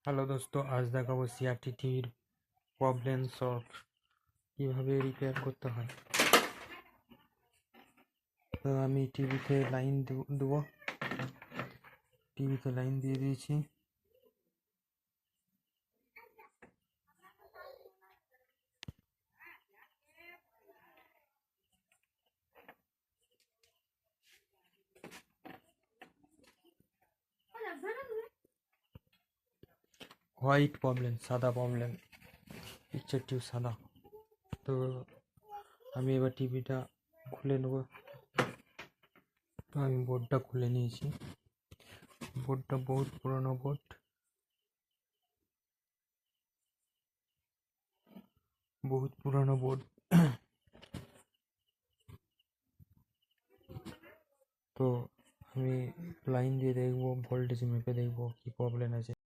Hello দোস্ত, আজ দেখাবো সিআরটি টিভির প্রবলেম সলভ কীভাবে রিপেয়ার করতে হয়। তো আমি টিভিতে লাইন দেবো। টিভিতে লাইন দিয়ে দিয়েছি। হোয়াইট প্রবলেম, সাদা প্রবলেম, পিকচার টিউব সাদা। তো আমি এবার টিভিটা খুলে নেব। তো আমি বোর্ডটা খুলে নিয়েছি। বোর্ডটা বহুত পুরনো বোর্ড, বহুত পুরনো বোর্ড। তো আমি লাইন দিয়ে দেখবো, ভোল্টেজ মেপে দেখবো কি প্রবলেম আছে।